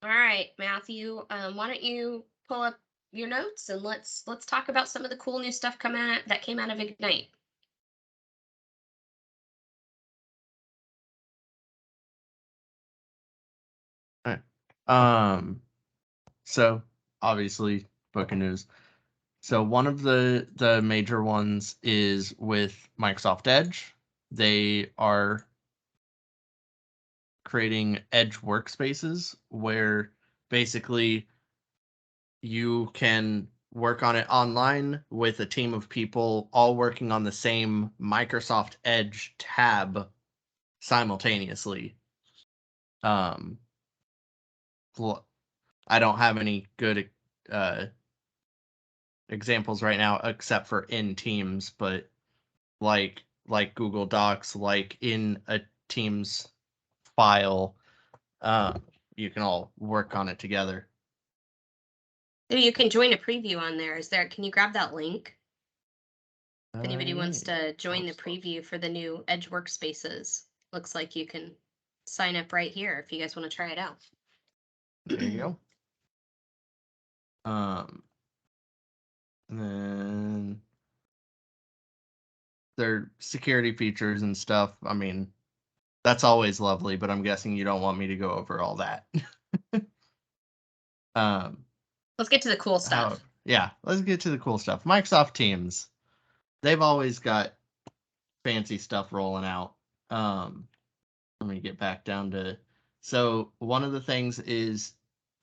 All right, Matthew. Why don't you pull up your notes and let's talk about some of the cool new stuff that came out of Ignite. All right. So obviously book of news. So one of the major ones is with Microsoft Edge. They are creating Edge workspaces where basically you can work on it online with a team of people all working on the same Microsoft Edge tab simultaneously. Um, I don't have any good uh, examples right now except for in Teams, but like Google Docs, like in a Teams file, uh, you can all work on it together. So you can join a preview on there. Can you grab that link? If anybody wants Yeah. to join the preview for the new Edge workspaces, looks like you can sign up right here if you guys want to try it out. There you go. And then their security features and stuff. I mean, that's always lovely, but I'm guessing you don't want me to go over all that. um, Let's get to the cool stuff. yeah, let's get to the cool stuff. Microsoft Teams. They've always got fancy stuff rolling out. Let me get back down to. So one of the things is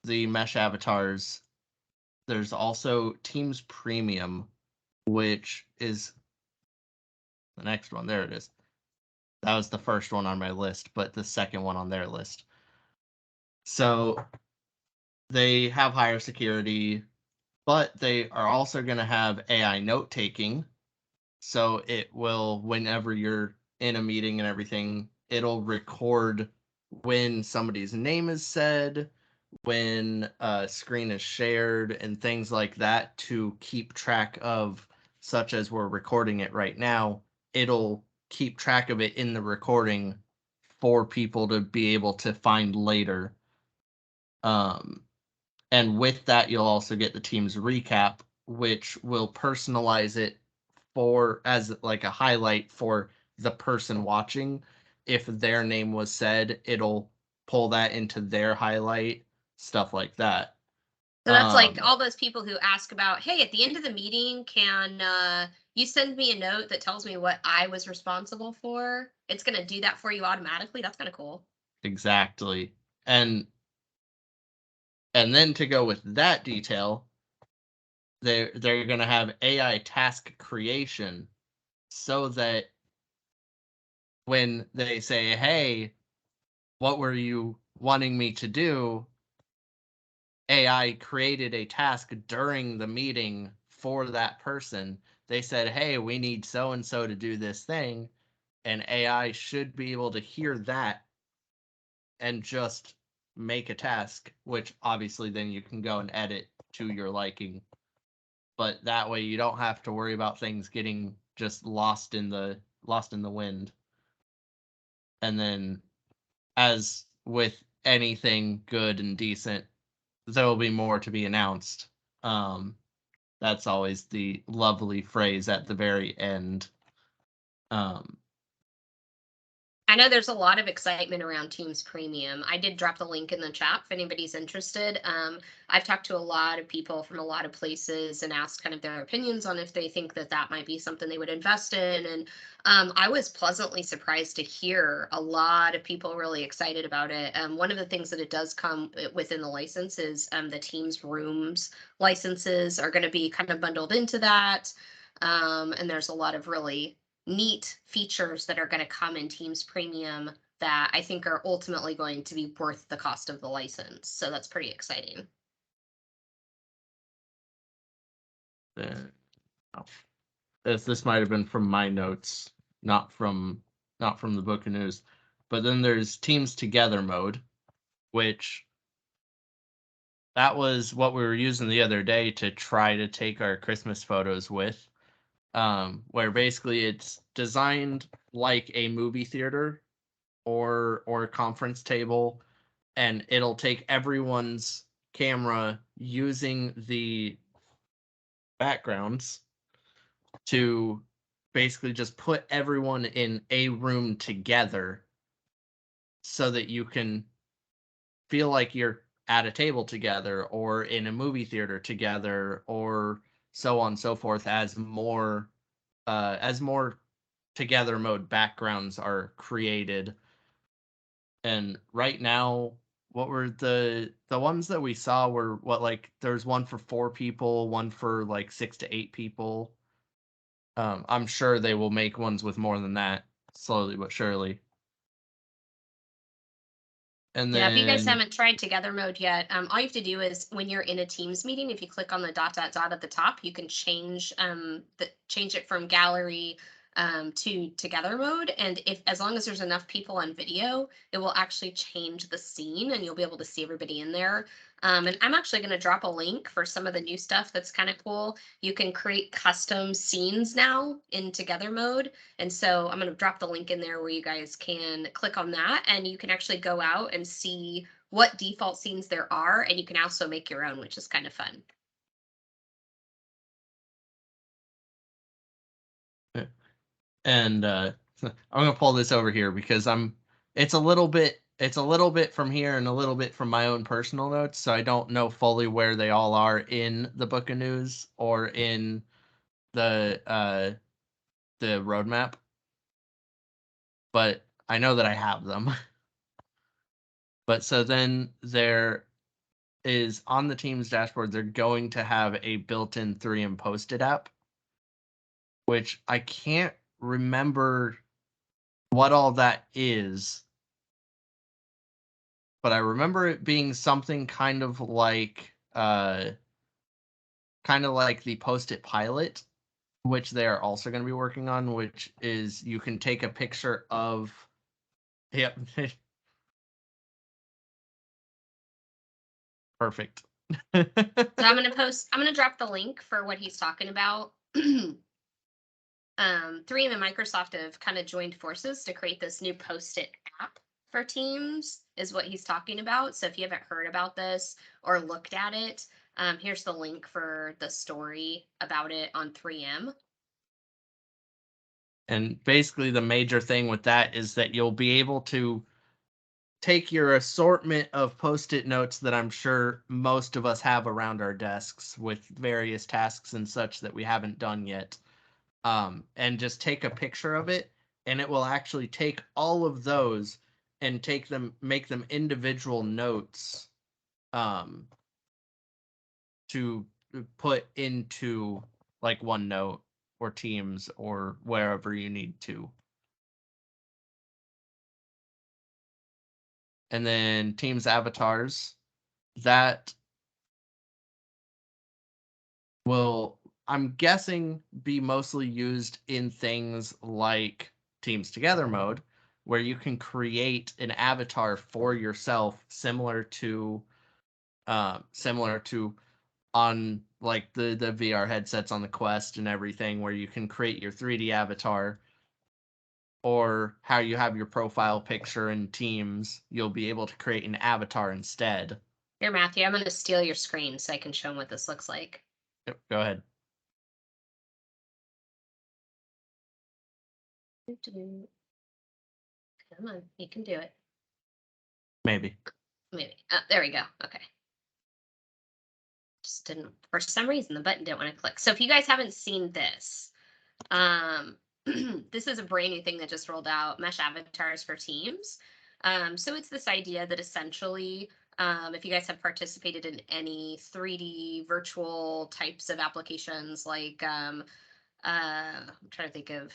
the mesh avatars. There's also Teams Premium, which is the next one. There it is. That was the first one on my list, but the second one on their list. So they have higher security, but they are also going to have AI note taking. So it will, whenever you're in a meeting and everything, it'll record when somebody's name is said, when a screen is shared, and things like that to keep track of, such as we're recording it right now. It'll keep track of it in the recording for people to be able to find later. And with that, you'll also get the team's recap, which will personalize it for as like a highlight for the person watching. If their name was said, it'll pull that into their highlight, stuff like that. So that's like all those people who ask about, hey, at the end of the meeting, can you send me a note that tells me what I was responsible for? It's going to do that for you automatically. That's kind of cool. Exactly. And then to go with that detail, they're going to have AI task creation so that when they say, "Hey, what were you wanting me to do?" AI created a task during the meeting for that person. They said, "Hey, we need so and so to do this thing." And AI should be able to hear that and just make a task, which obviously then you can go and edit to your liking. But that way you don't have to worry about things getting just lost in the wind. And then as with anything good and decent, there will be more to be announced. Um, that's always the lovely phrase at the very end. Um, I know there's a lot of excitement around Teams Premium. I did drop the link in the chat if anybody's interested. I've talked to a lot of people from a lot of places and asked kind of their opinions on if they think that that might be something they would invest in. And I was pleasantly surprised to hear a lot of people really excited about it. One of the things that it does come within the license is the Teams Rooms licenses are going to be kind of bundled into that. And there's a lot of really neat features that are going to come in Teams Premium that I think are ultimately going to be worth the cost of the license. So that's pretty exciting. this might have been from my notes, not from the book of news. But then there's Teams Together mode, which that was what we were using the other day to try to take our Christmas photos with. Where basically it's designed like a movie theater or a conference table, and it'll take everyone's camera using the backgrounds to basically just put everyone in a room together so that you can feel like you're at a table together or in a movie theater together or so on and so forth as more together mode backgrounds are created. And right now, what were the ones that we saw were what, like there's one for 4 people, one for like 6 to 8 people. I'm sure they will make ones with more than that slowly but surely. And Yeah, if you guys then haven't tried together mode yet, all you have to do is when you're in a Teams meeting, if you click on the dot dot dot at the top, you can change change it from gallery to together mode. And if as long as there's enough people on video, it will actually change the scene and you'll be able to see everybody in there. And I'm actually going to drop a link for some of the new stuff that's kind of cool. You can create custom scenes now in together mode. And so I'm going to drop the link in there where you guys can click on that and you can actually go out and see what default scenes there are. And you can also make your own, which is kind of fun. and I'm gonna pull this over here because it's a little bit from here and a little bit from my own personal notes, so I don't know fully where they all are in the book of news or in the roadmap, but I know that I have them. But so then there is on the team's dashboard, they're going to have a built-in 3M Post-it app, which I can't remember what all that is, but I remember it being something kind of like the Post-it Pilot, which they are also going to be working on, which is you can take a picture of. Yep. Perfect. So I'm going to drop the link for what he's talking about. 3M and Microsoft have kind of joined forces to create this new Post-it app for Teams, is what he's talking about. So if you haven't heard about this or looked at it, here's the link for the story about it on 3M. And basically the major thing with that is that you'll be able to take your assortment of Post-it notes that I'm sure most of us have around our desks with various tasks and such that we haven't done yet, and just take a picture of it, and it will actually take all of those and make them individual notes, to put into like OneNote or Teams or wherever you need to. And then Teams avatars, that will, I'm guessing, be mostly used in things like Teams Together mode, where you can create an avatar for yourself, similar to on like the VR headsets on the Quest and everything, where you can create your 3D avatar, or how you have your profile picture in Teams, you'll be able to create an avatar instead. Here, Matthew, I'm going to steal your screen so I can show them what this looks like. Yep, go ahead. Come on, you can do it. Maybe. Maybe. There we go. Okay. Just didn't, for some reason, the button didn't want to click. So if you guys haven't seen this, this is a brand new thing that just rolled out, mesh avatars for Teams. So it's this idea that essentially, if you guys have participated in any 3D virtual types of applications, like I'm trying to think of,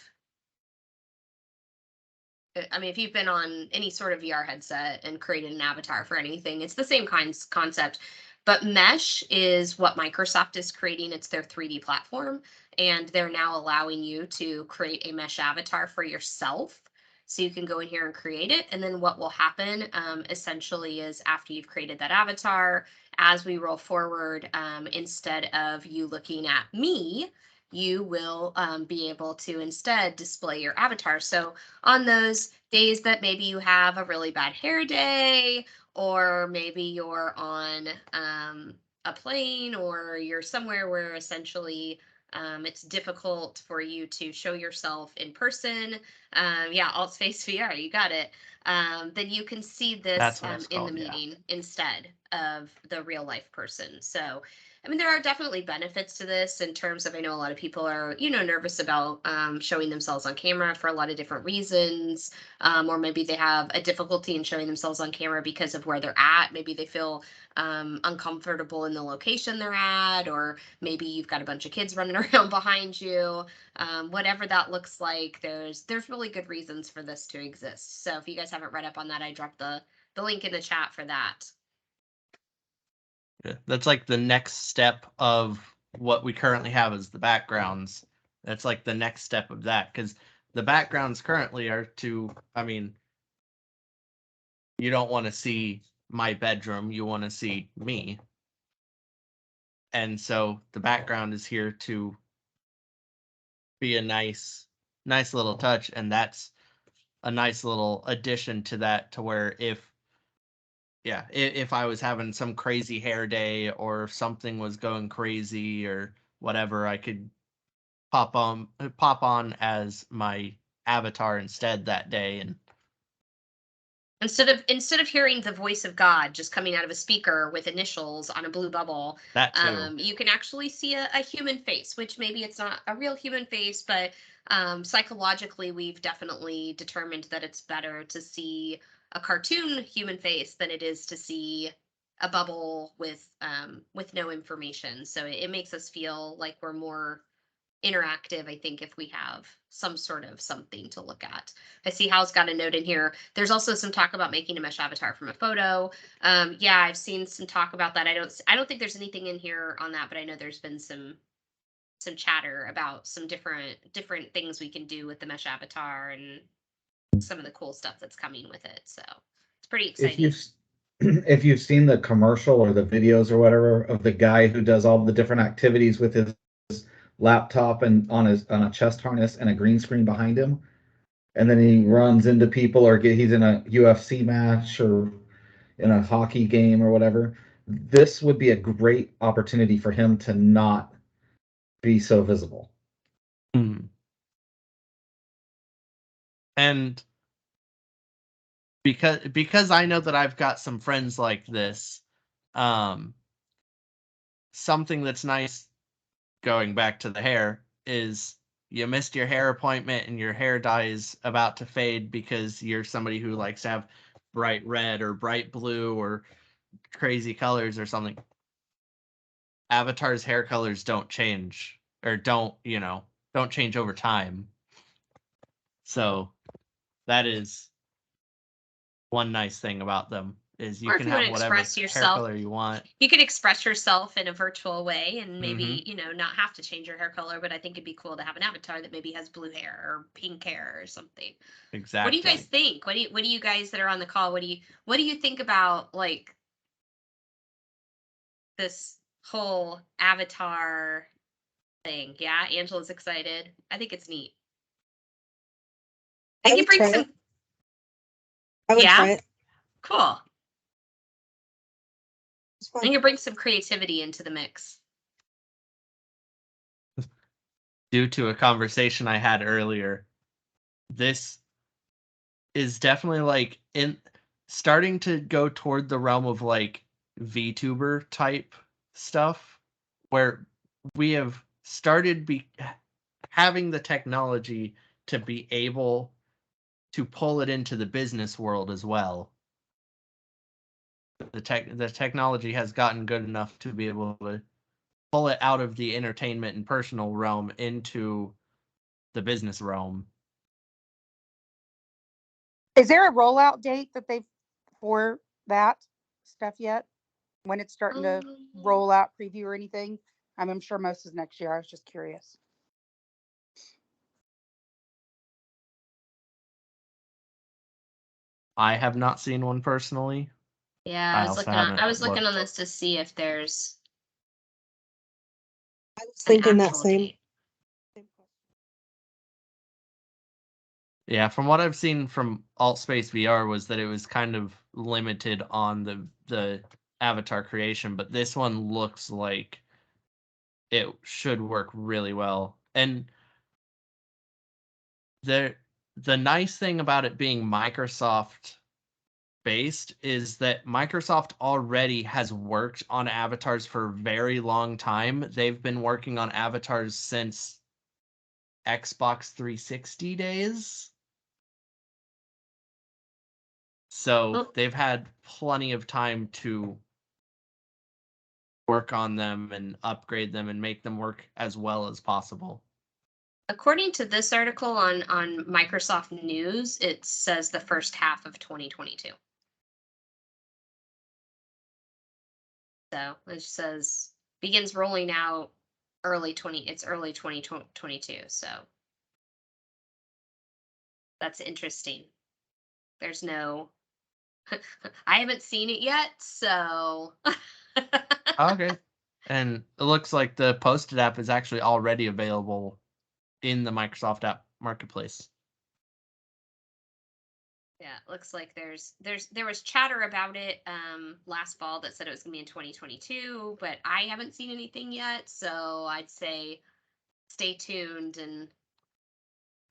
I mean, if you've been on any sort of VR headset and created an avatar for anything, it's the same concept. But Mesh is what Microsoft is creating. It's their 3D platform, and they're now allowing you to create a Mesh avatar for yourself. So you can go in here and create it. And then what will happen essentially is after you've created that avatar, as we roll forward, instead of you looking at me, you will be able to instead display your avatar. So on those days that maybe you have a really bad hair day, or maybe you're on a plane, or you're somewhere where essentially it's difficult for you to show yourself in person. Yeah, alt space VR, you got it. Then you can see this That's what it's in the called, yeah. meeting instead of the real life person. So, I mean, there are definitely benefits to this in terms of, I know a lot of people are, nervous about showing themselves on camera for a lot of different reasons. Or maybe they have a difficulty in showing themselves on camera because of where they're at. Maybe they feel uncomfortable in the location they're at, or maybe you've got a bunch of kids running around behind you. Whatever that looks like, there's really good reasons for this to exist. So if you guys haven't read up on that, I dropped the link in the chat for that. Yeah, that's like the next step of what we currently have as the backgrounds. That's like the next step of that, because the backgrounds currently are I mean, you don't want to see my bedroom, you want to see me. And so the background is here to be a nice little touch, and that's a nice little addition to that, to where if I was having some crazy hair day, or if something was going crazy or whatever, I could pop on as my avatar instead that day. And Instead of hearing the voice of God just coming out of a speaker with initials on a blue bubble, that too. you can actually see a human face, which maybe it's not a real human face, but psychologically, we've definitely determined that it's better to see a cartoon human face than it is to see a bubble with no information. So it makes us feel like we're more interactive, I think, if we have some sort of something to look at. I see Hal's got a note in here. There's also some talk about making a mesh avatar from a photo. Yeah, I've seen some talk about that. I don't think there's anything in here on that, but I know there's been some chatter about some different things we can do with the mesh avatar and some of the cool stuff that's coming with it. So it's pretty If exciting. if you've seen the commercial or the videos or whatever of the guy who does all the different activities with his laptop and on a chest harness and a green screen behind him, and then he runs into people, or he's in a UFC match or in a hockey game or whatever, this would be a great opportunity for him to not be so visible. And because I know that I've got some friends like this, something that's nice, going back to the hair, is you missed your hair appointment and your hair dye is about to fade because you're somebody who likes to have bright red or bright blue or crazy colors or something. Avatar's hair colors don't change, or don't change over time. So that is one nice thing about them, is you Or if can you want have to whatever express hair yourself, color you want. you could express yourself in a virtual way and maybe, Mm-hmm. not have to change your hair color, but I think it'd be cool to have an avatar that maybe has blue hair or pink hair or something. Exactly. What do you guys think? What do you guys that are on the call, what do you think about, like, this whole avatar thing? Yeah, Angela's excited. I think it's neat. I I think would it brings try some it. I would Yeah? try it. Cool. It's I fun. think it brings some creativity into the mix. Due to a conversation I had earlier, this is definitely like starting to go toward the realm of like VTuber type stuff, where we have started having the technology to be able to pull it into the business world as well. The technology has gotten good enough to be able to pull it out of the entertainment and personal realm into the business realm. Is there a rollout date that they've for that stuff yet? When it's starting to roll out, preview or anything? I'm sure most is next year. I was just curious. I have not seen one personally. Yeah, I also haven't I was looking looked. on this to see if there's I was an thinking that actual same. date. Yeah, from what I've seen from Altspace VR was that it was kind of limited on the avatar creation, but this one looks like it should work really well. And the nice thing about it being Microsoft based is that Microsoft already has worked on avatars for a very long time. They've been working on avatars since Xbox 360 days. So Well, they've had plenty of time to work on them and upgrade them and make them work as well as possible. according to this article on Microsoft News, it says the first half of 2022. So it says begins rolling out early 2022. So that's interesting. There's no I haven't seen it yet, so Okay. And it looks like the posted app is actually already available in the Microsoft app marketplace. yeah, it looks like there was chatter about it last fall that said it was gonna be in 2022, but I haven't seen anything yet, so I'd say stay tuned and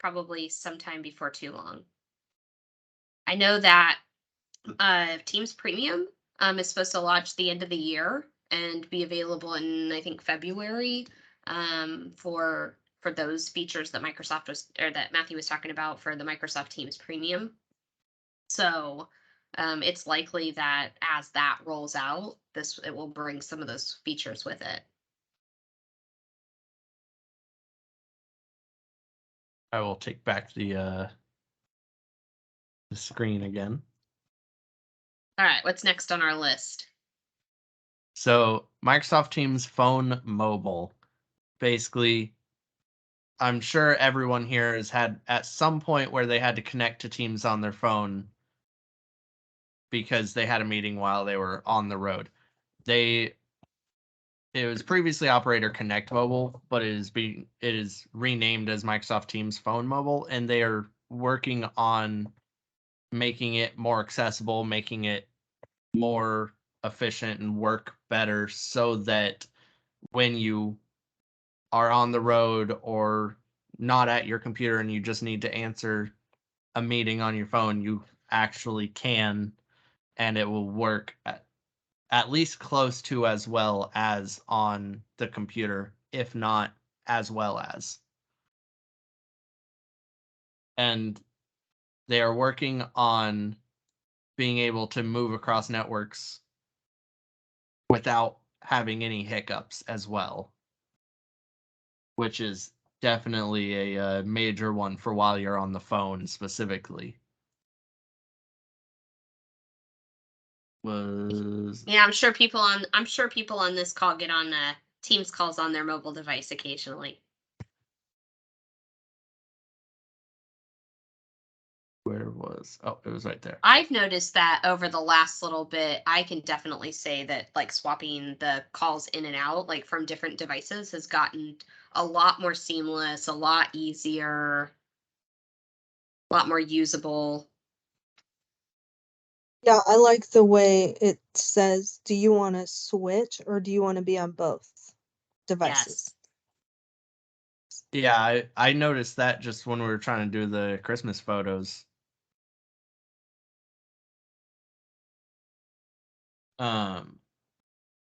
probably sometime before too long. I know that Teams Premium is supposed to launch the end of the year and be available in I think February for those features that Microsoft was or that Matthew was talking about for the Microsoft Teams Premium. So it's likely that as that rolls out, it will bring some of those features with it. I will take back the screen again. All right, what's next on our list? So Microsoft Teams Phone Mobile. Basically, I'm sure everyone here has had at some point where they had to connect to Teams on their phone because they had a meeting while they were on the road. It was previously Operator Connect Mobile, but it is renamed as Microsoft Teams Phone Mobile, and they are working on making it more accessible, making it more efficient and work better so that when you are on the road or not at your computer and you just need to answer a meeting on your phone, you actually can, and it will work at least close to as well as on the computer, if not as well as. And they are working on being able to move across networks without having any hiccups as well, which is definitely a major one for while you're on the phone specifically. Yeah, I'm sure people on this call get on Teams calls on their mobile device occasionally. It was right there. I've noticed that over the last little bit, I can definitely say that like swapping the calls in and out, like from different devices, has gotten a lot more seamless, a lot easier, a lot more usable. Yeah, I like the way it says, do you want to switch or do you want to be on both devices? Yeah, I noticed that just when we were trying to do the Christmas photos.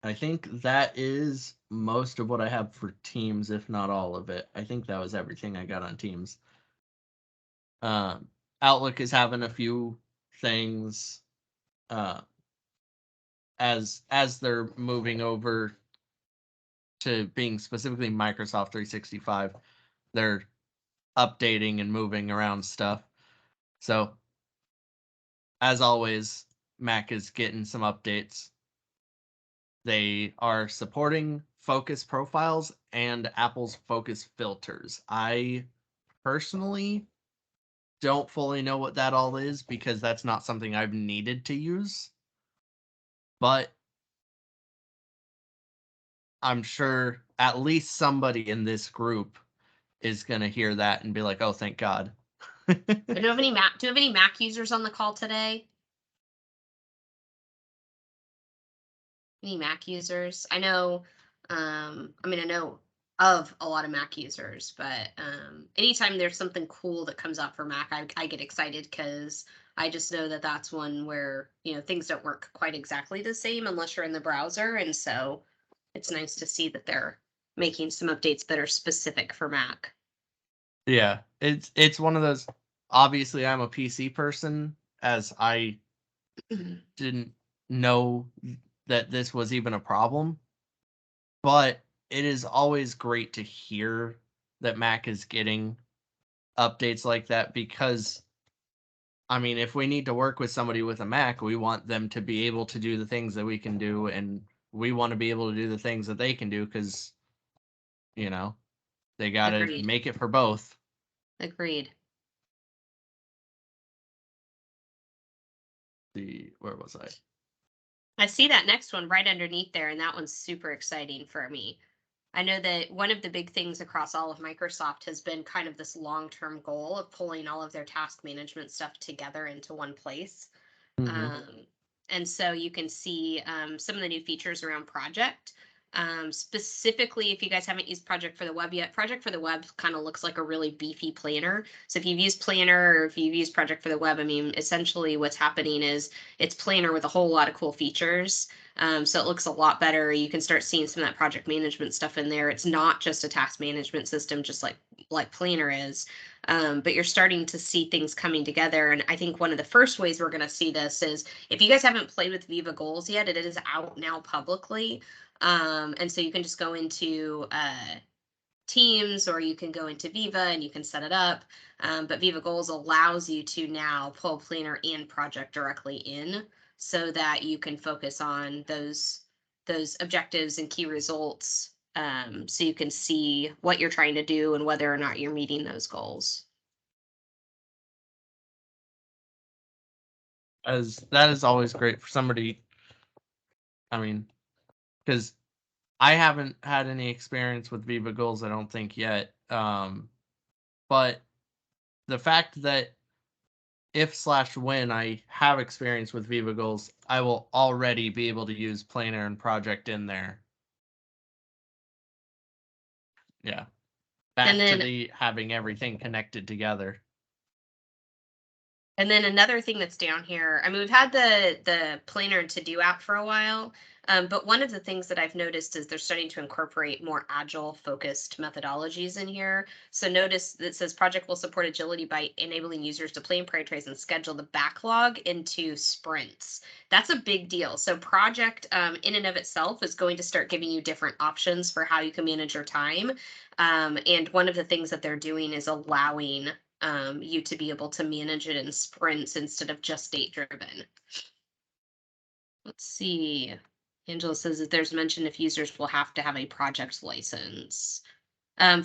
I think that is most of what I have for Teams, if not all of it. I think that was everything I got on Teams. Outlook is having a few things as they're moving over to being specifically Microsoft 365. They're updating and moving around stuff. So, as always, Mac is getting some updates. They are supporting focus profiles and Apple's focus filters. I personally don't fully know what that all is because that's not something I've needed to use. But I'm sure at least somebody in this group is going to hear that and be like, oh, thank God. Do you have any Mac users on the call today? Any Mac users? I know, I know of a lot of Mac users, but anytime there's something cool that comes out for Mac, I get excited because I just know that that's one where, things don't work quite exactly the same unless you're in the browser. And so it's nice to see that they're making some updates that are specific for Mac. Yeah, it's one of those. Obviously, I'm a PC person, as I didn't know that this was even a problem. But it is always great to hear that Mac is getting updates like that because, I mean, if we need to work with somebody with a Mac, we want them to be able to do the things that we can do, and we want to be able to do the things that they can do because, they got to Agreed. make it for both. Agreed. Where was I? I see that next one right underneath there, and that one's super exciting for me. I know that one of the big things across all of Microsoft has been kind of this long-term goal of pulling all of their task management stuff together into one place. And so you can see some of the new features around Project. Specifically, if you guys haven't used Project for the Web yet, Project for the Web kind of looks like a really beefy planner. So if you've used Planner or if you've used Project for the Web, I mean, essentially what's happening is it's Planner with a whole lot of cool features. So it looks a lot better. You can start seeing some of that project management stuff in there. It's not just a task management system, just like Planner is. But you're starting to see things coming together. And I think one of the first ways we're going to see this is if you guys haven't played with Viva Goals yet, it is out now publicly. And so you can just go into Teams or you can go into Viva and you can set it up. But Viva Goals allows you to now pull Planner and Project directly in so that you can focus on those objectives and key results, so you can see what you're trying to do and whether or not you're meeting those goals. As that is always great for somebody. I mean, because I haven't had any experience with Viva Goals, I don't think yet. But the fact that if/when I have experience with Viva Goals, I will already be able to use Planner and Project in there. Yeah. Back to the having everything connected together. And then another thing that's down here, I mean, we've had the Planner and To-Do app for a while, but one of the things that I've noticed is they're starting to incorporate more agile focused methodologies in here. So notice that says project will support agility by enabling users to plan, prioritize, and schedule the backlog into sprints. That's a big deal. So project in and of itself is going to start giving you different options for how you can manage your time. And one of the things that they're doing is allowing you to be able to manage it in sprints instead of just date driven. Let's see. Angela says that there's mention if users will have to have a project license.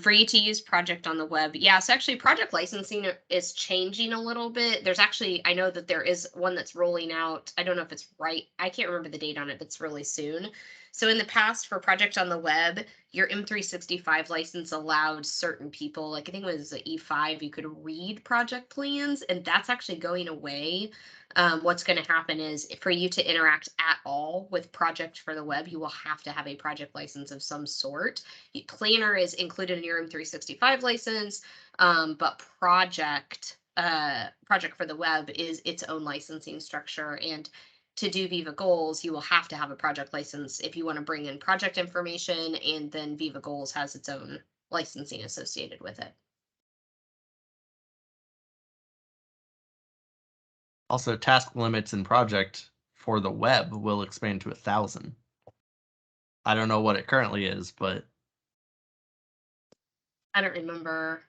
For you to use Project on the web. Yeah, so actually project licensing is changing a little bit. There's actually, I know that there is one that's rolling out. I don't know if it's right. I can't remember the date on it, but it's really soon. So in the past for Project on the web, your M365 license allowed certain people, like I think it was the E5, you could read project plans, and that's actually going away. What's going to happen is for you to interact at all with Project for the web, you will have to have a project license of some sort. Planner is included in your M365 license, but Project for the web is its own licensing structure. And to do Viva Goals, you will have to have a project license if you want to bring in project information, and then Viva Goals has its own licensing associated with it. Also, task limits in Project for the web will expand to 1,000. I don't know what it currently is, but I don't remember.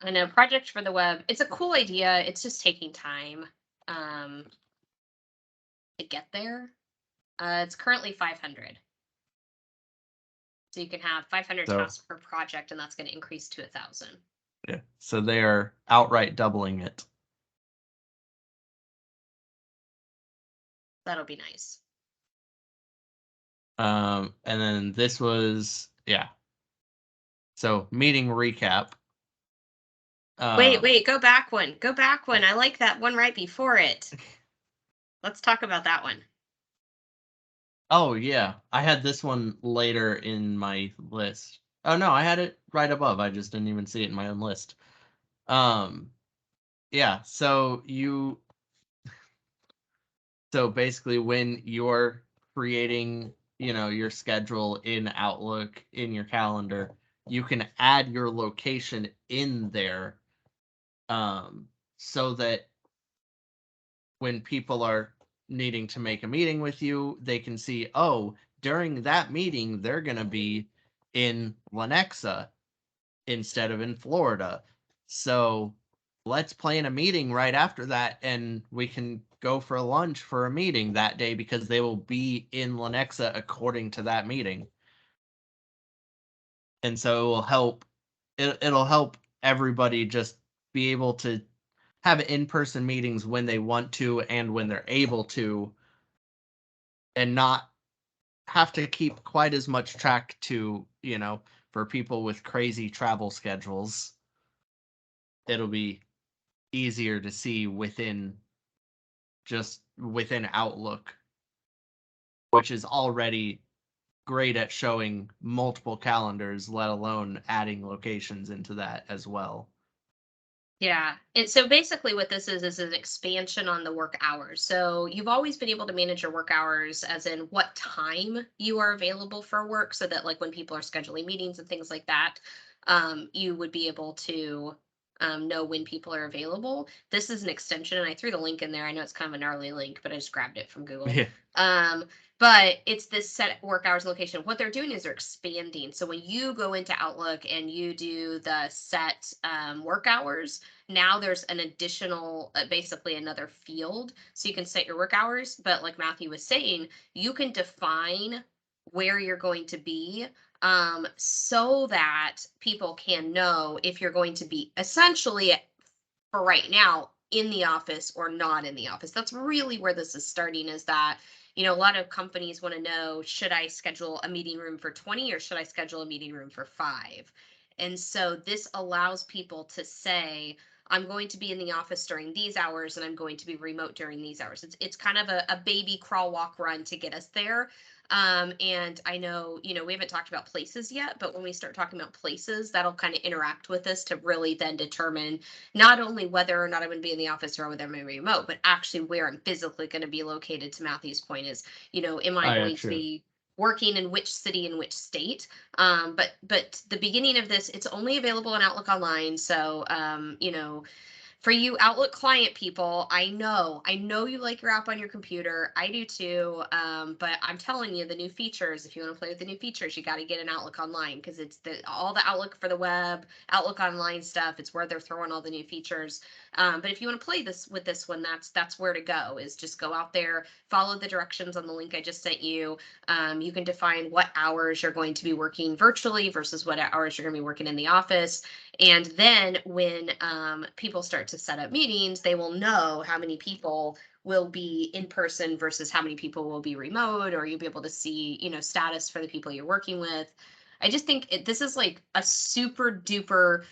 I know Project for the web, it's a cool idea. It's just taking time to get there. It's currently 500. So you can have 500 tasks per project, and that's going to increase to 1,000. Yeah, so they are outright doubling it. That'll be nice. And then this was, yeah. So meeting recap. Wait, go back one. Go back one. I like that one right before it. Let's talk about that one. Oh yeah, I had this one later in my list. Oh no, I had it right above. I just didn't even see it in my own list. Yeah, so basically when you're creating, your schedule in Outlook in your calendar, you can add your location in there, so that when people are needing to make a meeting with you, they can see, oh, during that meeting, they're going to be in Lenexa instead of in Florida. So let's plan a meeting right after that, and we can go for lunch for a meeting that day because they will be in Lenexa according to that meeting. And so it will help. It'll help everybody just be able to have in-person meetings when they want to and when they're able to, and not have to keep quite as much track to, for people with crazy travel schedules. It'll be easier to see within Outlook, which is already great at showing multiple calendars, let alone adding locations into that as well. Yeah. And so basically what this is an expansion on the work hours. So you've always been able to manage your work hours as in what time you are available for work, so that like when people are scheduling meetings and things like that, you would be able to know when people are available. This is an extension, and I threw the link in there. I know it's kind of a gnarly link, but I just grabbed it from Google. Yeah. But it's this set work hours location. What they're doing is they're expanding. So when you go into Outlook and you do the set work hours, now there's an additional, basically another field. So you can set your work hours. But like Matthew was saying, you can define where you're going to be, so that people can know if you're going to be essentially, for right now, in the office or not in the office. That's really where this is starting, is that, a lot of companies want to know, should I schedule a meeting room for 20 or should I schedule a meeting room for 5? And so this allows people to say, I'm going to be in the office during these hours and I'm going to be remote during these hours. It's kind of a baby crawl, walk, run to get us there. And I know, we haven't talked about places yet, but when we start talking about places, that'll kind of interact with us to really then determine not only whether or not I'm going to be in the office or whether I'm going to be remote, but actually where I'm physically going to be located. To Matthew's point is, am I going to be working in which city in which state? But the beginning of this, it's only available in Outlook Online. So, for you Outlook client people, I know you like your app on your computer. I do too. But I'm telling you, the new features, if you want to play with the new features, you got to get an Outlook Online, because it's all the Outlook for the web, Outlook Online stuff. It's where they're throwing all the new features. But if you want to play this with this one, that's where to go, is just go out there, follow the directions on the link I just sent you. You can define what hours you're going to be working virtually versus what hours you're going to be working in the office. And then when people start to set up meetings, they will know how many people will be in person versus how many people will be remote, or you'll be able to see, status for the people you're working with. I just think this is like a super duper,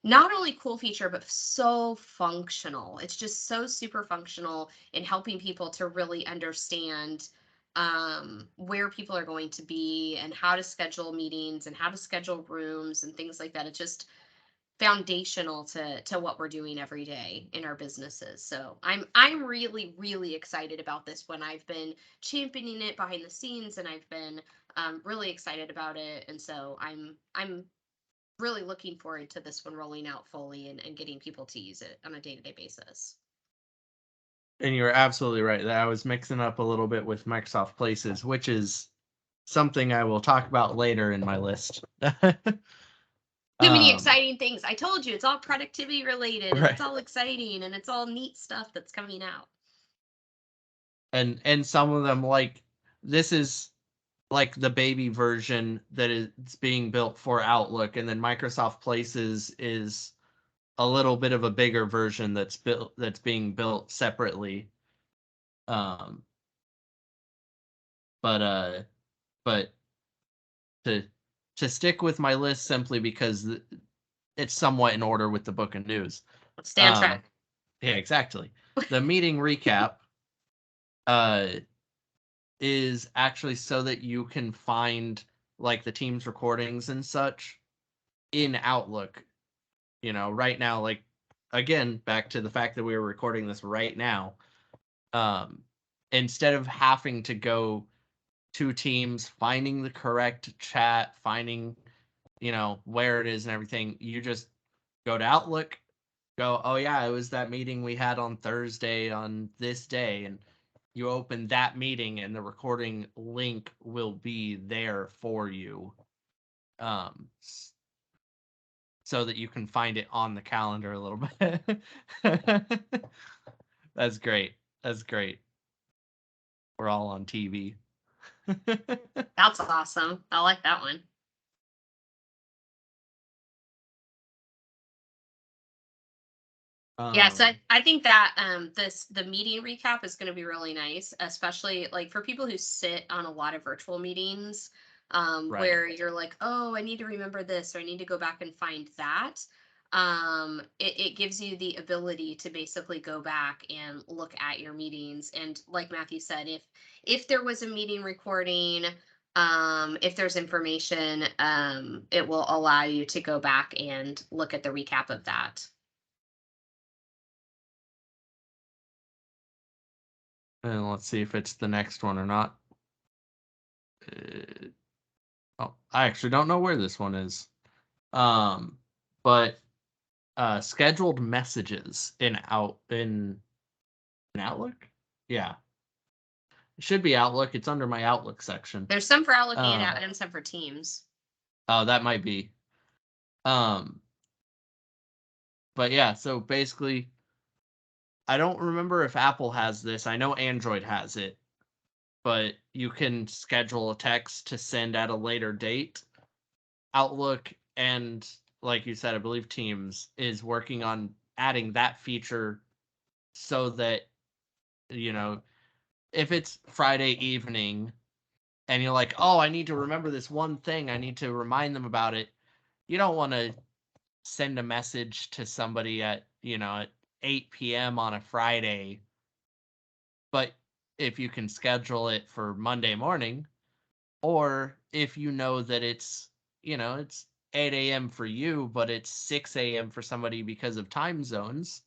not only cool feature, but so functional. It's just so super functional in helping people to really understand where people are going to be and how to schedule meetings and how to schedule rooms and things like that. It's just foundational to what we're doing every day in our businesses. So I'm really, really excited about this one. I've been championing it behind the scenes, and I've been really excited about it. And so I'm really looking forward to this one rolling out fully and getting people to use it on a day-to-day basis. And you're absolutely right that I was mixing up a little bit with Microsoft Places, which is something I will talk about later in my list. Too many exciting things. I told you, it's all productivity related, and right. it's all exciting, and it's all neat stuff that's coming out. And some of them, like, this is like the baby version that is being built for Outlook, and then Microsoft Places is a little bit of a bigger version that's being built separately. But to to stick with my list simply because it's somewhat in order with the book of news. Stay on track. Yeah, exactly. The meeting recap is actually so that you can find like the team's recordings and such in Outlook. You know, right now, like again, back to the fact that we were recording this right now. Instead of having to go to Teams, finding the correct chat, finding, you know, where it is and everything, you just go to Outlook, go, oh yeah, it was that meeting we had on Thursday on this day, and you open that meeting and the recording link will be there for you, so that you can find it on the calendar a little bit. That's great. That's great. We're all on TV. That's awesome. I like that one. Yeah, so I think that the meeting recap is going to be really nice, especially like for people who sit on a lot of virtual meetings, Right. where you're like, oh, I need to remember this, or I need to go back and find that. It gives you the ability to basically go back and look at your meetings. And like Matthew said, if there was a meeting recording, if there's information, it will allow you to go back and look at the recap of that. And let's see if it's the next one or not. Oh, I actually don't know where this one is. But scheduled messages in Outlook. Yeah, it should be Outlook. It's under my Outlook section. There's some for Outlook and some for Teams. Oh, that might be. But yeah, so basically, I don't remember if Apple has this. I know Android has it, but you can schedule a text to send at a later date. Outlook and, like you said, I believe Teams is working on adding that feature so that, you know, if it's Friday evening and you're like, oh, I need to remember this one thing, I need to remind them about it, you don't want to send a message to somebody at, you know, at 8 p.m. on a Friday. But if you can schedule it for Monday morning, or if you know that it's, you know, it's 8 a.m. for you, but it's 6 a.m. for somebody because of time zones,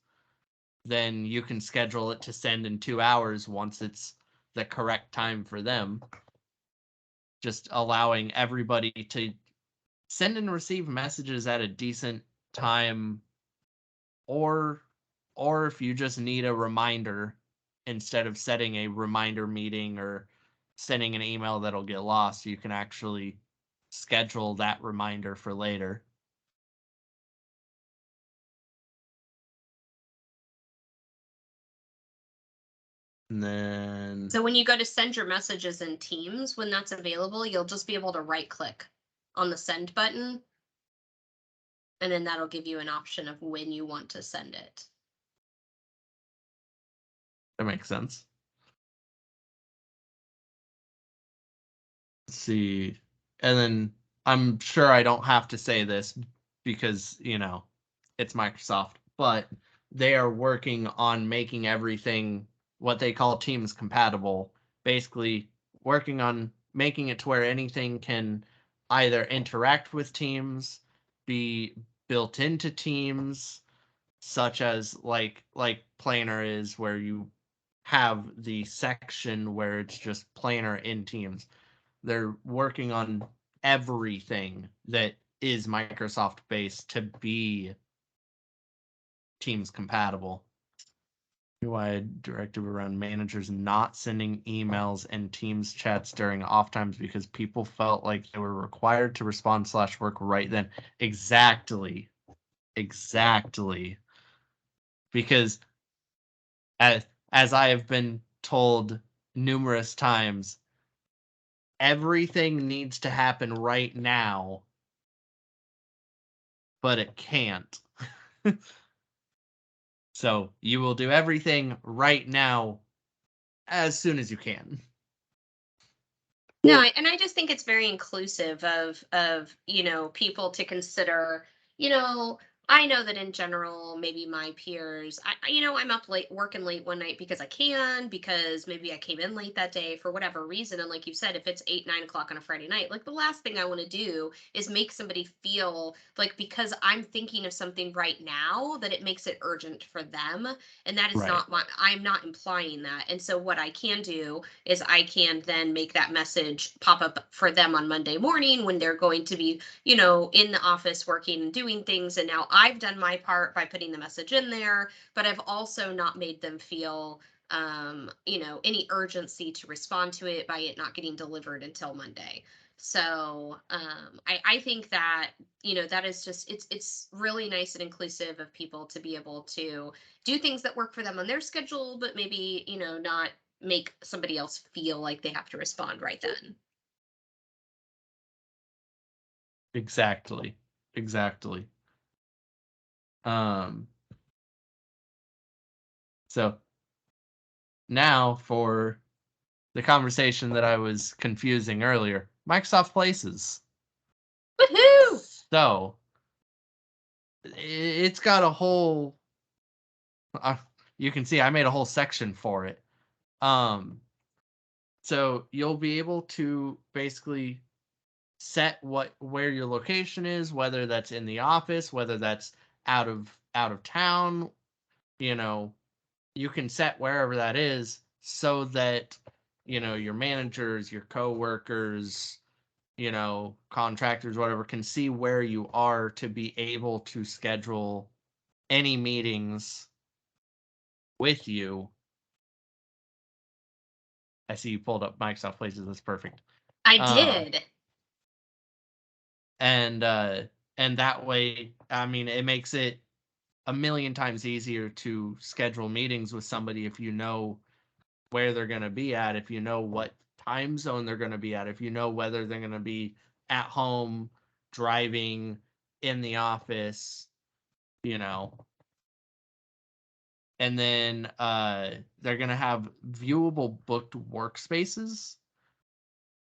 then you can schedule it to send in 2 hours once it's the correct time for them. Just allowing everybody to send and receive messages at a decent time, or if you just need a reminder, instead of setting a reminder meeting or sending an email that'll get lost, you can actually schedule that reminder for later. And then So when you go to send your messages in Teams, when that's available, you'll just be able to right click on the send button. And then that'll give you an option of when you want to send it. that makes sense. Let's see. And then I'm sure I don't have to say this because, you know, it's Microsoft, but they are working on making everything what they call Teams compatible, basically working on making it to where anything can either interact with Teams, be built into Teams, such as like Planner is, where you have the section where it's just Planner in Teams. They're working on everything that is Microsoft based to be Teams compatible. UI directive around managers not sending emails and Teams chats during off times because people felt like they were required to respond / work right then. Exactly. Because as I have been told numerous times, everything needs to happen right now, but it can't. So you will do everything right now as soon as you can. No, and I just think it's very inclusive of people to consider. You know, I know that in general, maybe my peers, I'm up late, working late one night because I can, because maybe I came in late that day for whatever reason. And like you said, if it's 8, 9 o'clock on a Friday night, like the last thing I want to do is make somebody feel like because I'm thinking of something right now that it makes it urgent for them. And that is Right. not what I'm not implying that. And so what I can do is I can then make that message pop up for them on Monday morning when they're going to be, in the office working and doing things. And now I've done my part by putting the message in there, but I've also not made them feel any urgency to respond to it by it not getting delivered until Monday. So I think that that is just it's really nice and inclusive of people to be able to do things that work for them on their schedule, but maybe not make somebody else feel like they have to respond right then. Exactly. Exactly. So now for the conversation that I was confusing earlier, Microsoft Places. Woohoo! So it's got a whole. You can see I made a whole section for it. So you'll be able to basically set where your location is, whether that's in the office, whether that's out of town. You can set wherever that is so that your managers, your coworkers, contractors, whatever, can see where you are to be able to schedule any meetings with you. I see you pulled up Microsoft Places. That's perfect. I did. And that way, I mean, it makes it a million times easier to schedule meetings with somebody if you know where they're going to be at, if you know what time zone they're going to be at, if you know whether they're going to be at home, driving, in the office, And then they're going to have viewable booked workspaces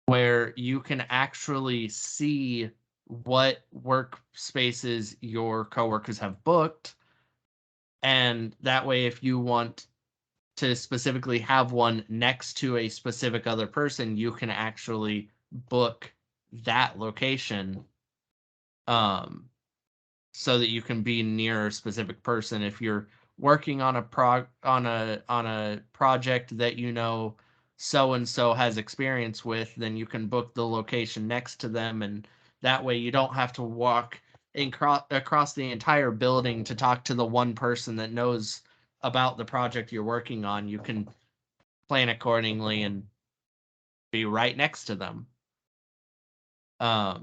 where you can actually see what workspaces your coworkers have booked. And that way, if you want to specifically have one next to a specific other person, you can actually book that location so that you can be near a specific person. If you're working on a project that so and so has experience with, then you can book the location next to them, and that way you don't have to walk across the entire building to talk to the one person that knows about the project you're working on. You can plan accordingly and be right next to them. I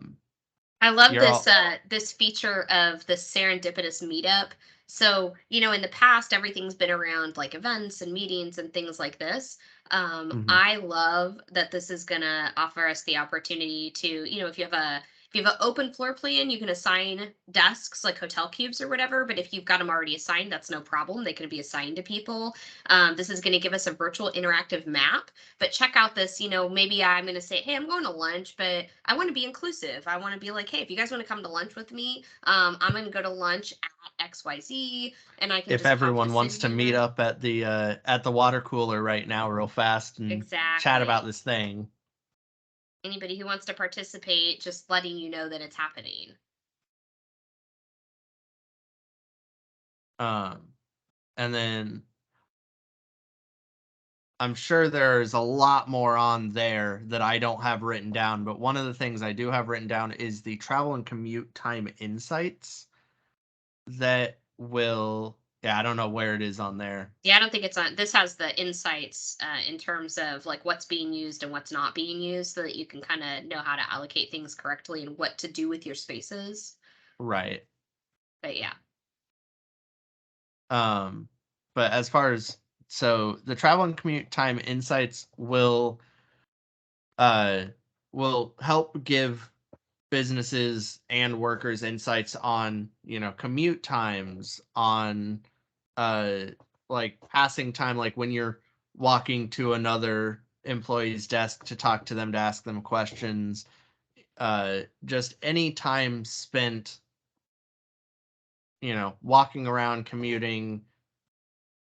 love You're all this feature of the serendipitous meetup. So, in the past, everything's been around like events and meetings and things like this. Mhm. I love that this is gonna offer us the opportunity to, if you have an open floor plan, you can assign desks like hotel cubes or whatever. But if you've got them already assigned, that's no problem. They can be assigned to people. This is going to give us a virtual interactive map. But check out this, maybe I'm going to say, hey, I'm going to lunch, but I want to be inclusive. I want to be like, hey, if you guys want to come to lunch with me, I'm going to go to lunch at XYZ, and I can if just pop everyone this wants in to meet here. up at the water cooler right now real fast and chat about Exactly. this thing. Anybody who wants to participate, just letting you know that it's happening. And then I'm sure there's a lot more on there that I don't have written down, but one of the things I do have written down is the travel and commute time insights that will, yeah, I don't know where it is on there. Yeah, I don't think it's on. This has the insights in terms of like what's being used and what's not being used, so that you can kind of know how to allocate things correctly and what to do with your spaces. Right. But yeah. But as far as so the travel and commute time insights will help give businesses and workers insights on commute times, on like passing time, like when you're walking to another employee's desk to talk to them, to ask them questions. Just any time spent, walking around, commuting,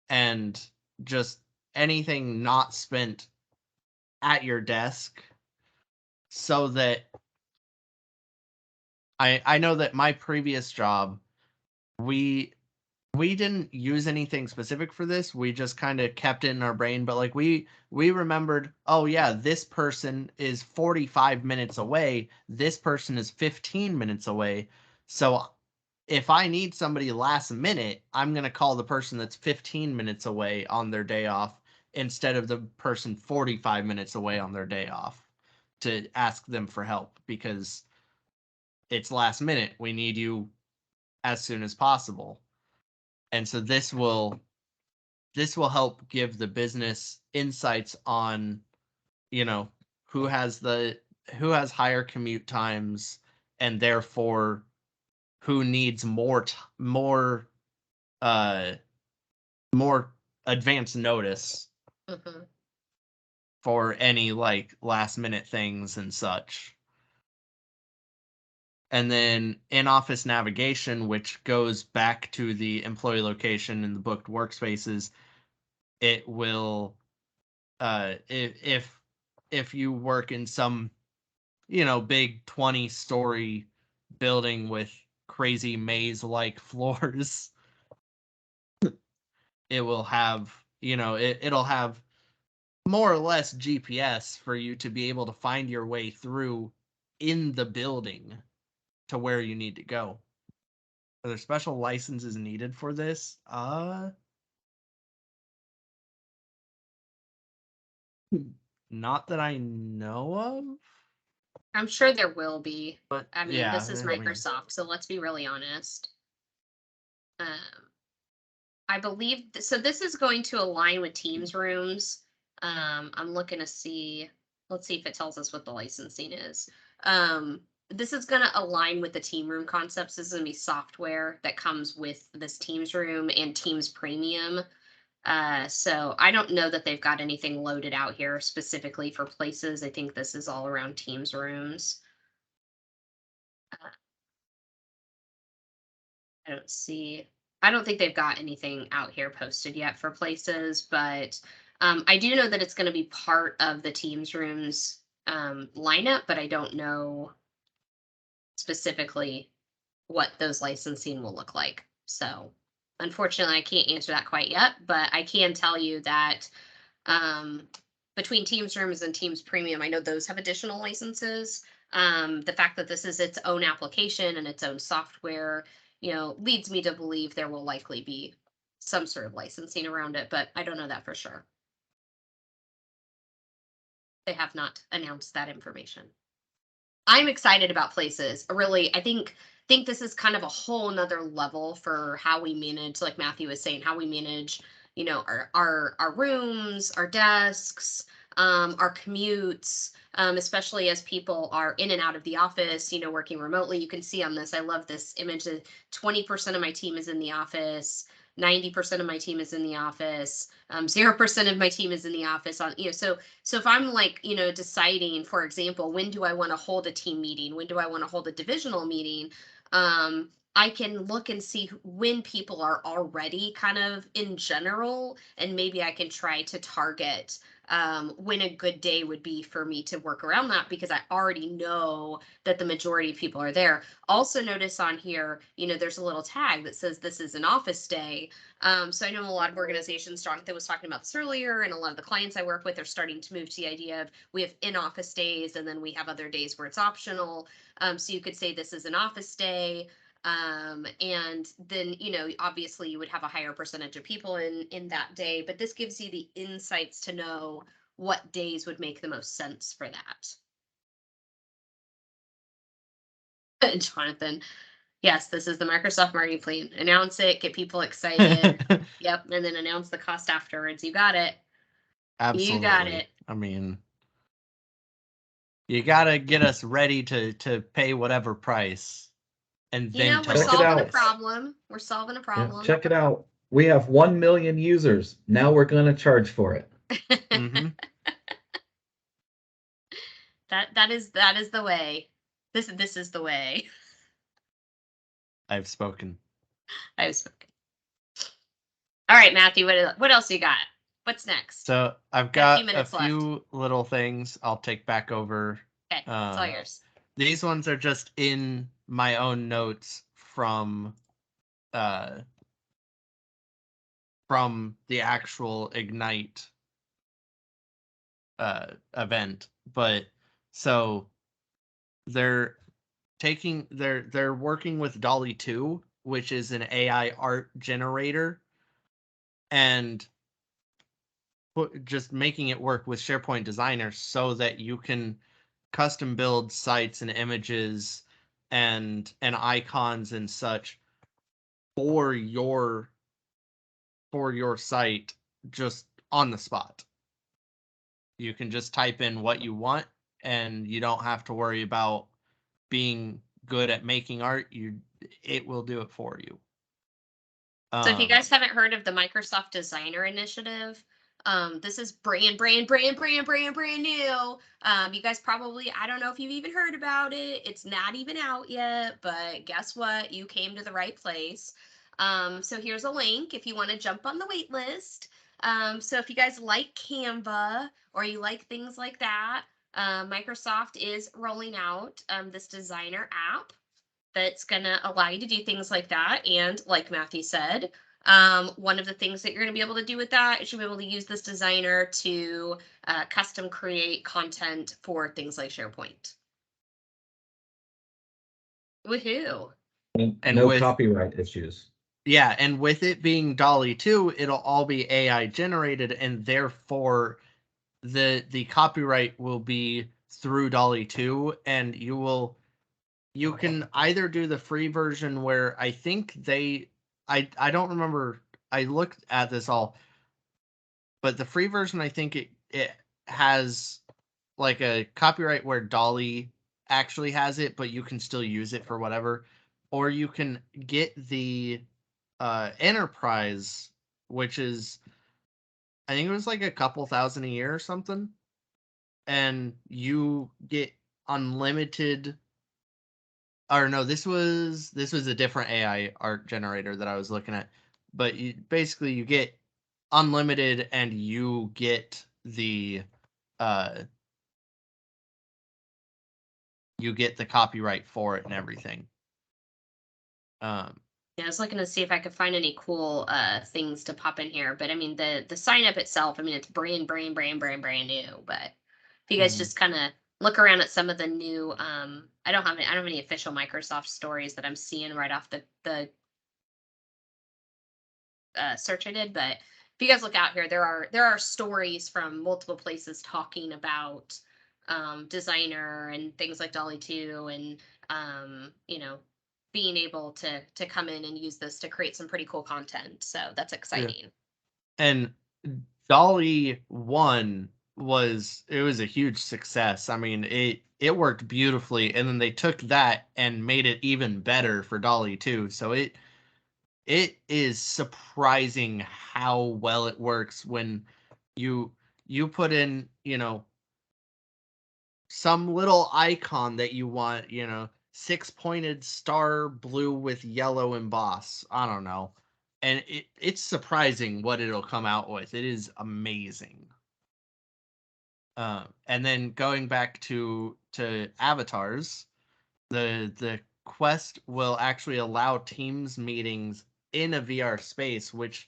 and just anything not spent at your desk, so that I know that my previous job, we didn't use anything specific for this. We just kind of kept it in our brain, but like we remembered, oh yeah, this person is 45 minutes away, this person is 15 minutes away. So if I need somebody last minute, I'm going to call the person that's 15 minutes away on their day off instead of the person 45 minutes away on their day off to ask them for help, because it's last minute. We need you as soon as possible. And so this will help give the business insights on, who has higher commute times, and therefore who needs more advance notice for any like last minute things and such. And then in-office navigation, which goes back to the employee location and the booked workspaces, it will, if you work in some, big 20-story building with crazy maze-like floors, it will have, it'll have more or less GPS for you to be able to find your way through in the building to where you need to go. Are there special licenses needed for this? Not that I know of. I'm sure there will be. But I mean, yeah, this is Microsoft, so let's be really honest. I believe so. This is going to align with Teams rooms. I'm looking to see. Let's see if it tells us what the licensing is. This is going to align with the team room concepts. This is going to be software that comes with this Teams room and Teams Premium. So I don't know that they've got anything loaded out here specifically for places. I think this is all around Teams rooms. I don't think they've got anything out here posted yet for places, but I do know that it's going to be part of the Teams rooms lineup, but I don't know specifically what those licensing will look like. So unfortunately, I can't answer that quite yet, but I can tell you that between Teams rooms and Teams Premium, I know those have additional licenses. The fact that this is its own application and its own software, leads me to believe there will likely be some sort of licensing around it, but I don't know that for sure. They have not announced that information. I'm excited about places. Really, I think this is kind of a whole nother level for how we manage, like Matthew was saying, how we manage, our rooms, our desks, our commutes, especially as people are in and out of the office, working remotely. You can see on this, I love this image that 20% of my team is in the office, 90% of my team is in the office, 0% of my team is in the office on, so if I'm like, deciding, for example, when do I want to hold a team meeting? When do I want to hold a divisional meeting? I can look and see when people are already kind of in general, and maybe I can try to target when a good day would be for me to work around that, because I already know that the majority of people are there. Also notice on here, there's a little tag that says this is an office day. So I know a lot of organizations, Jonathan was talking about this earlier, and a lot of the clients I work with are starting to move to the idea of we have in-office days, and then we have other days where it's optional. So you could say this is an office day. And then, obviously you would have a higher percentage of people in that day, but this gives you the insights to know what days would make the most sense for that. Jonathan, yes, this is the Microsoft marketing plan. Announce it, get people excited. Yep, and then announce the cost afterwards. You got it. Absolutely. You got it. I mean, you gotta get us ready to pay whatever price. And then we're solving a problem. We're solving a problem. Yeah, check it out. We have 1 million users. Now we're going to charge for it. Mm-hmm. That is the way. This is the way. I've spoken. I've spoken. All right, Matthew, what else you got? What's next? So I've Got a few got a minutes left. few little things I'll take back over. Okay, it's all Um, yours. These ones are just in my own notes from the actual Ignite event. But so they're they're working with Dolly 2, which is an AI art generator, and just making it work with SharePoint Designer so that you can custom build sites and images and icons and such for your site just on the spot. You can just type in what you want and you don't have to worry about being good at making art. It will do it for you. So if you guys haven't heard of the Microsoft Designer Initiative, this is brand new. You guys probably, I don't know if you've even heard about it. It's not even out yet, but guess what? You came to the right place. So here's a link if you want to jump on the wait list. So if you guys like Canva or you like things like that, Microsoft is rolling out this designer app that's going to allow you to do things like that. And like Matthew said, one of the things that you're going to be able to do with that is you'll be able to use this designer to custom create content for things like SharePoint. Woohoo! And And with copyright issues. Yeah, and with it being Dolly 2, it'll all be AI generated, and therefore the copyright will be through Dolly 2, and you can either do the free version where I think I don't remember, I looked at this all, but the free version, I think it has like a copyright where Dolly actually has it, but you can still use it for whatever. Or you can get the Enterprise, which is, I think it was like a couple thousand a year or something, and you get unlimited. Or no, this was a different AI art generator that I was looking at, but basically you get unlimited and you get the copyright for it and everything. Yeah, I was looking to see if I could find any cool things to pop in here, but I mean the sign up itself, I mean it's brand new. But if you guys just kind of look around at some of the new, I don't have any official Microsoft stories that I'm seeing right off the search I did, but if you guys look out here, there are stories from multiple places talking about designer and things like Dolly 2 and being able to come in and use this to create some pretty cool content. So that's exciting. Yeah. And Dolly 1 was a huge success. I mean, it worked beautifully, and then they took that and made it even better for Dolly 2. So it is surprising how well it works when you put in, some little icon that you want, 6-pointed star blue with yellow emboss. I don't know. And it's surprising what it'll come out with. It is amazing. And then going back to avatars, the Quest will actually allow Teams meetings in a VR space, which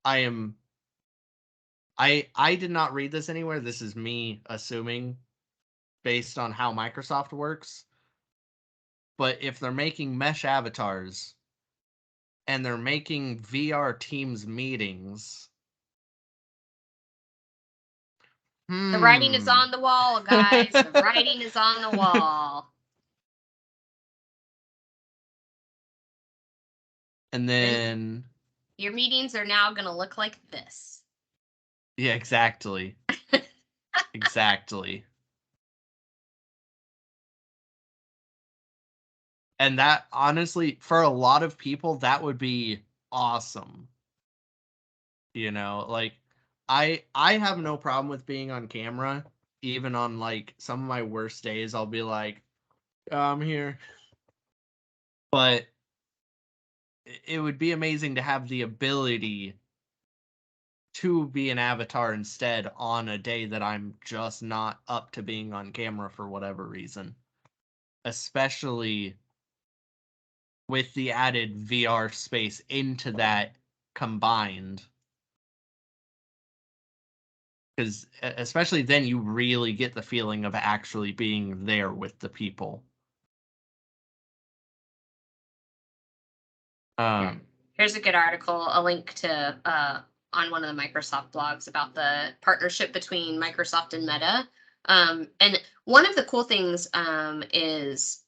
I did not read this anywhere. This is me assuming based on how Microsoft works. But if they're making mesh avatars and they're making VR Teams meetings, The writing is on the wall, guys. The writing is on the wall. And then your meetings are now going to look like this. Yeah, exactly. Exactly. And that, honestly, for a lot of people, that would be awesome. Like, I have no problem with being on camera, even on like some of my worst days, I'll be like, I'm here. But it would be amazing to have the ability to be an avatar instead on a day that I'm just not up to being on camera for whatever reason. Especially with the added VR space into that combined. Because especially then you really get the feeling of actually being there with the people. Here's a good article, a link to on one of the Microsoft blogs about the partnership between Microsoft and Meta. And one of the cool things is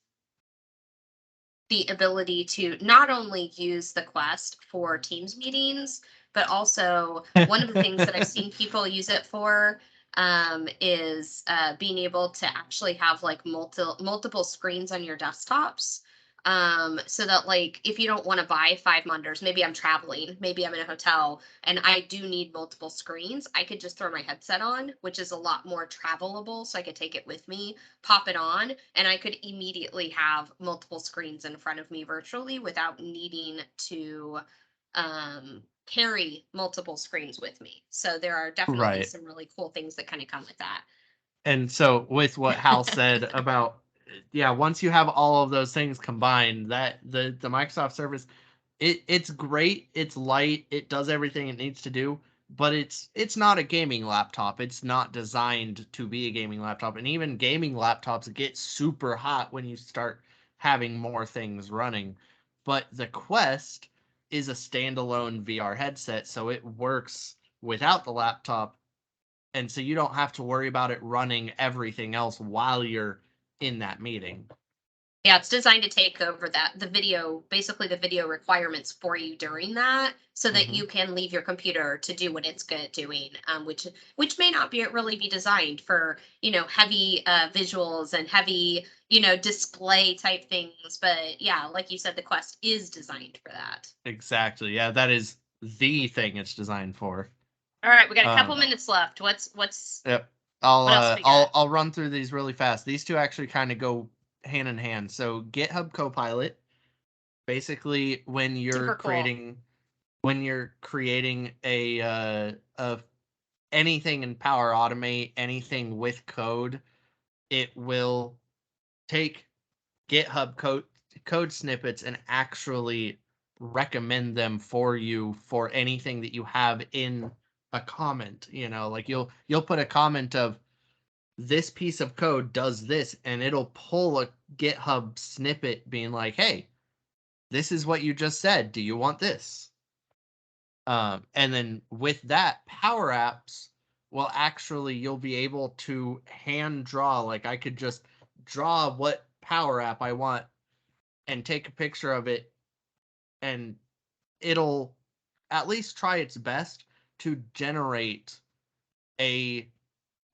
the ability to not only use the Quest for Teams meetings, but also one of the things that I've seen people use it for is being able to actually have like multiple screens on your desktops. So that like if you don't want to buy 5 monitors, maybe I'm traveling, maybe I'm in a hotel and I do need multiple screens, I could just throw my headset on, which is a lot more travelable. So I could take it with me, pop it on, and I could immediately have multiple screens in front of me virtually without needing to carry multiple screens with me. So there are definitely some really cool things that kind of come with that. And so with what Hal said about, yeah, once you have all of those things combined, that the Microsoft Surface, it's great, it's light, it does everything it needs to do, but it's not a gaming laptop. It's not designed to be a gaming laptop. And even gaming laptops get super hot when you start having more things running. But the Quest is a standalone VR headset, so it works without the laptop. And so you don't have to worry about it running everything else while you're in that meeting. Yeah, it's designed to take over the video, basically the video requirements for you during that, so that you can leave your computer to do what it's good at doing, which may not really be designed for heavy visuals and heavy display type things. But yeah, like you said, the Quest is designed for that. Exactly. Yeah, that is the thing it's designed for. All right, we got a couple minutes left. What's Yep. what else we got? I'll run through these really fast. These two actually kind of go hand in hand. So GitHub Copilot, basically when you're creating a anything in Power Automate, anything with code, it will take GitHub code snippets and actually recommend them for you for anything that you have in a comment. Like you'll put a comment of, this piece of code does this, and it'll pull a GitHub snippet being like, hey, this is what you just said. Do you want this? And then with that, Power Apps will actually, you'll be able to hand draw. Like I could just draw what Power App I want and take a picture of it, and it'll at least try its best to generate a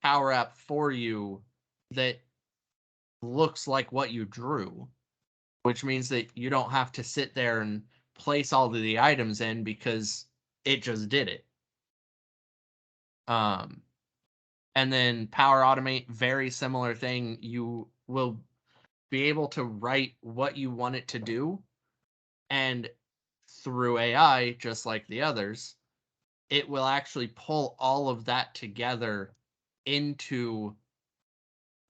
Power App for you that looks like what you drew, which means that you don't have to sit there and place all of the items in because it just did it. And then Power Automate, very similar thing. You will be able to write what you want it to do, and through AI, just like the others, it will actually pull all of that together into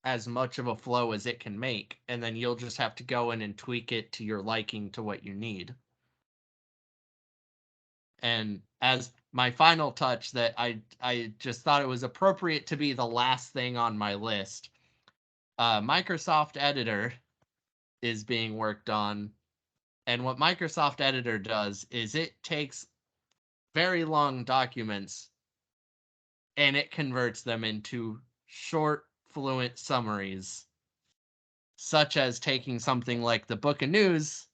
as much of a flow as it can make, and then you'll just have to go in and tweak it to your liking to what you need. And as my final touch, that I just thought it was appropriate to be the last thing on my list, Microsoft Editor is being worked on. And what Microsoft Editor does is it takes very long documents and it converts them into short, fluent summaries, such as taking something like the Book of News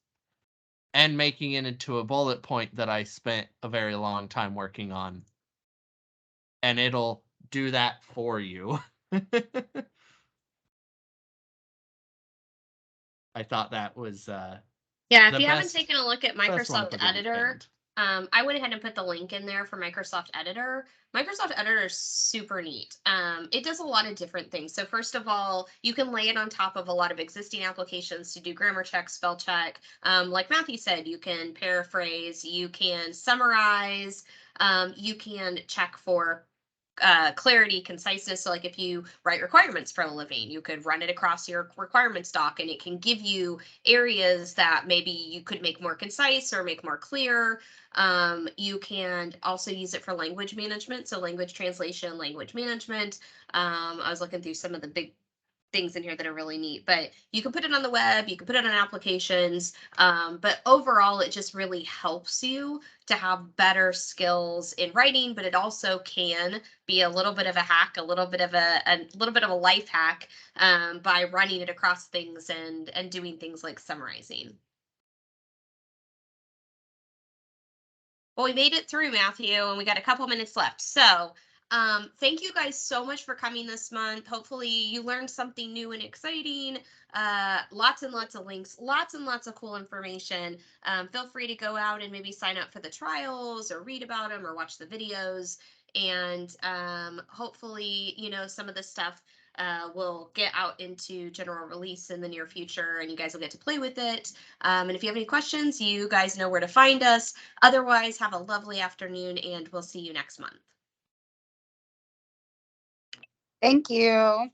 and making it into a bullet point that I spent a very long time working on. And it'll do that for you. I thought that was yeah, if you haven't taken a look at Microsoft Editor, I went ahead and put the link in there for Microsoft Editor. Microsoft Editor is super neat. It does a lot of different things. So first of all, you can lay it on top of a lot of existing applications to do grammar check, spell check. Like Matthew said, you can paraphrase, you can summarize, you can check for clarity, conciseness. So like if you write requirements for a living, you could run it across your requirements doc and it can give you areas that maybe you could make more concise or make more clear. You can also use it for language management. So language translation, language management. I was looking through some of the big things in here that are really neat, but you can put it on the web, you can put it on applications, but overall it just really helps you to have better skills in writing, but it also can be a little bit of a hack, a little bit of a little bit of a life hack, by running it across things and doing things like summarizing. Well, we made it through, Matthew, and we got a couple minutes left. So thank you guys so much for coming this month. Hopefully you learned something new and exciting. Lots and lots of links, lots and lots of cool information. Feel free to go out and maybe sign up for the trials or read about them or watch the videos. And hopefully, you know, some of this stuff will get out into general release in the near future and you guys will get to play with it. And if you have any questions, you guys know where to find us. Otherwise, have a lovely afternoon and we'll see you next month. Thank you.